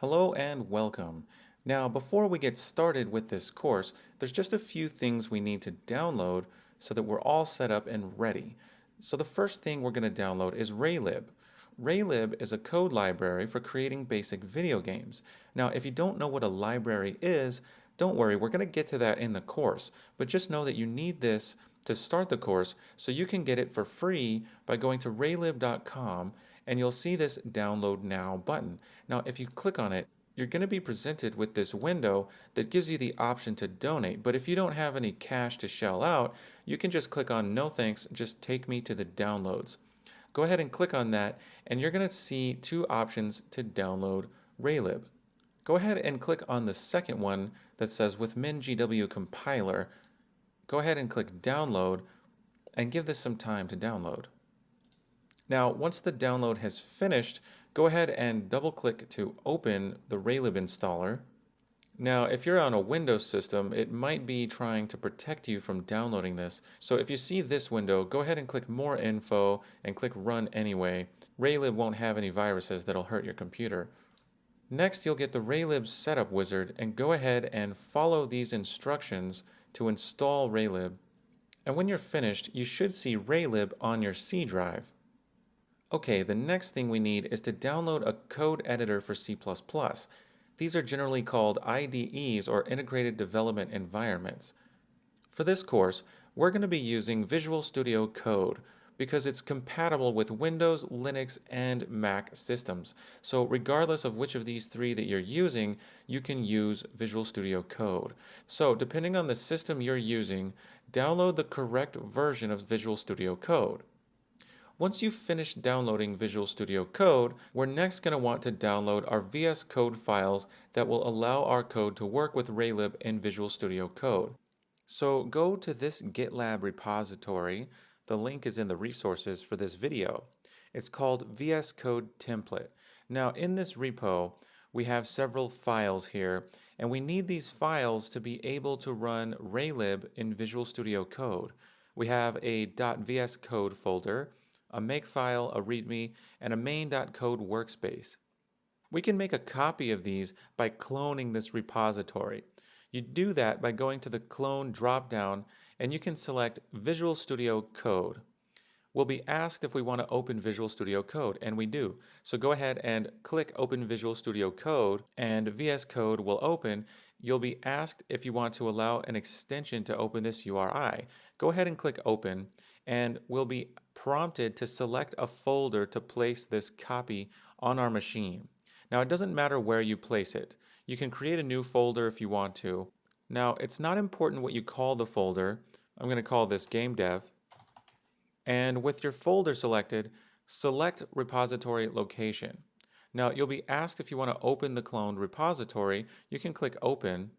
Hello and welcome. Now, before we get started with this course, there's just a few things we need to download so that we're all set up and ready. So the first thing we're going to download is Raylib. Raylib is a code library for creating basic video games. Now, if you don't know what a library is, don't worry, we're going to get to that in the course, but just know that you need this to start the course so you can get it for free by going to raylib.com and you'll see this download now button. Now, if you click on it, you're going to be presented with this window that gives you the option to donate. But if you don't have any cash to shell out, you can just click on no thanks, just take me to the downloads. Go ahead and click on that, and you're going to see two options to download Raylib. Go ahead and click on the second one that says with MinGW compiler. Go ahead and click download and give this some time to download. Now, once the download has finished, go ahead and double click to open the Raylib installer. Now, if you're on a Windows system, it might be trying to protect you from downloading this. So if you see this window, go ahead and click More Info and click Run Anyway. Raylib won't have any viruses that'll hurt your computer. Next, you'll get the Raylib setup wizard and go ahead and follow these instructions to install Raylib. And when you're finished, you should see Raylib on your C drive. Okay, the next thing we need is to download a code editor for C++. These are generally called IDEs or Integrated Development Environments. For this course, we're going to be using Visual Studio Code because it's compatible with Windows, Linux, and Mac systems. So regardless of which of these three that you're using, you can use Visual Studio Code. So depending on the system you're using, download the correct version of Visual Studio Code. Once you've finished downloading Visual Studio Code, we're next going to want to download our VS Code files that will allow our code to work with Raylib in Visual Studio Code. So go to this GitLab repository. The link is in the resources for this video. It's called VS Code Template. Now in this repo, we have several files here, and we need these files to be able to run Raylib in Visual Studio Code. We have a .vscode folder, a makefile, a readme, and a main.code workspace. We can make a copy of these by cloning this repository. You do that by going to the clone dropdown and you can select Visual Studio Code. We'll be asked if we want to open Visual Studio Code, and we do. So go ahead and click Open Visual Studio Code and VS Code will open. You'll be asked if you want to allow an extension to open this URI. Go ahead and click Open and we'll be prompted to select a folder to place this copy on our machine. Now, it doesn't matter where you place it. You can create a new folder if you want to. Now, it's not important what you call the folder. I'm going to call this Game Dev. And with your folder selected, select repository location. Now, you'll be asked if you want to open the cloned repository. You can click Open,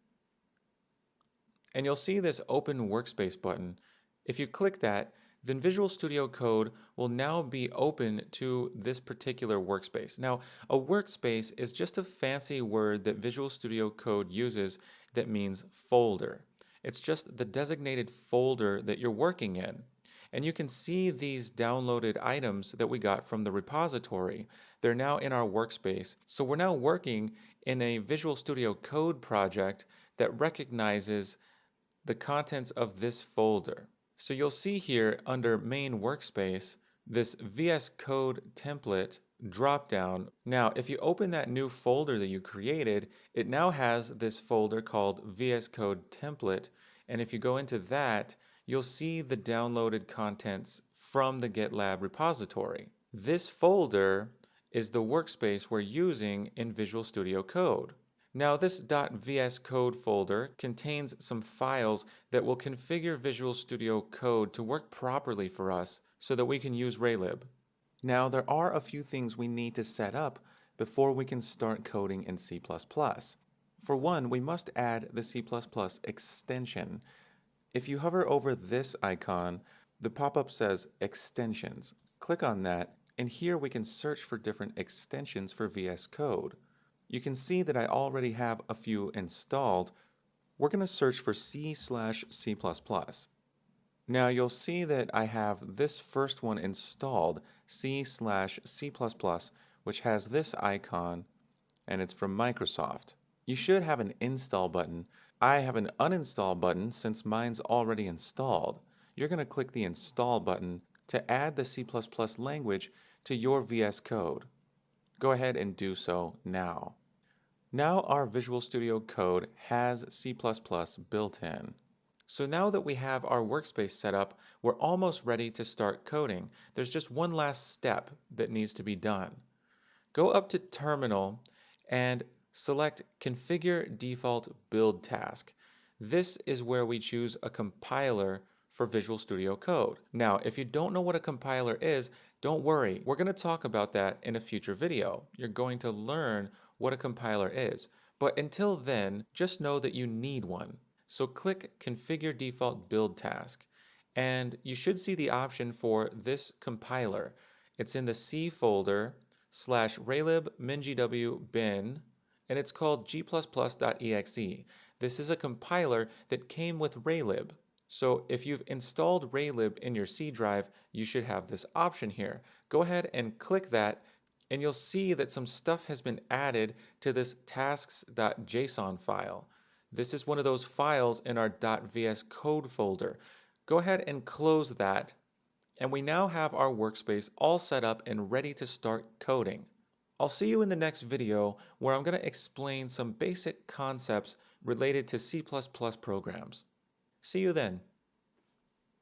and you'll see this Open Workspace button. If you click that, then Visual Studio Code will now be open to this particular workspace. Now, a workspace is just a fancy word that Visual Studio Code uses that means folder. It's just the designated folder that you're working in. And you can see these downloaded items that we got from the repository. They're now in our workspace. So we're now working in a Visual Studio Code project that recognizes the contents of this folder. So you'll see here under Main Workspace, this VS Code template dropdown. Now, if you open that new folder that you created, it now has this folder called VS Code template. And if you go into that, you'll see the downloaded contents from the GitLab repository. This folder is the workspace we're using in Visual Studio Code. Now this .vs code folder contains some files that will configure Visual Studio Code to work properly for us so that we can use Raylib. Now there are a few things we need to set up before we can start coding in C++. For one, we must add the C++ extension. If you hover over this icon, the pop-up says Extensions. Click on that, and here we can search for different extensions for VS Code. You can see that I already have a few installed. We're going to search for C/C++. Now you'll see that I have this first one installed, C/C++, which has this icon, and it's from Microsoft. You should have an install button. I have an uninstall button since mine's already installed. You're going to click the install button to add the C++ language to your VS Code. Go ahead and do so now. Now our Visual Studio Code has C++ built in. So now that we have our workspace set up, we're almost ready to start coding. There's just one last step that needs to be done. Go up to Terminal and select Configure Default Build Task. This is where we choose a compiler for Visual Studio Code. Now, if you don't know what a compiler is, don't worry. We're going to talk about that in a future video. You're going to learn what a compiler is. But until then, just know that you need one. So click Configure Default Build Task, and you should see the option for this compiler. It's in the C folder /raylib mingw bin, and it's called g++.exe. This is a compiler that came with Raylib. So if you've installed Raylib in your C drive, you should have this option here. Go ahead and click that, and you'll see that some stuff has been added to this tasks.json file. This is one of those files in our .vs code folder. Go ahead and close that, and we now have our workspace all set up and ready to start coding. I'll see you in the next video where I'm going to explain some basic concepts related to C++ programs. See you then.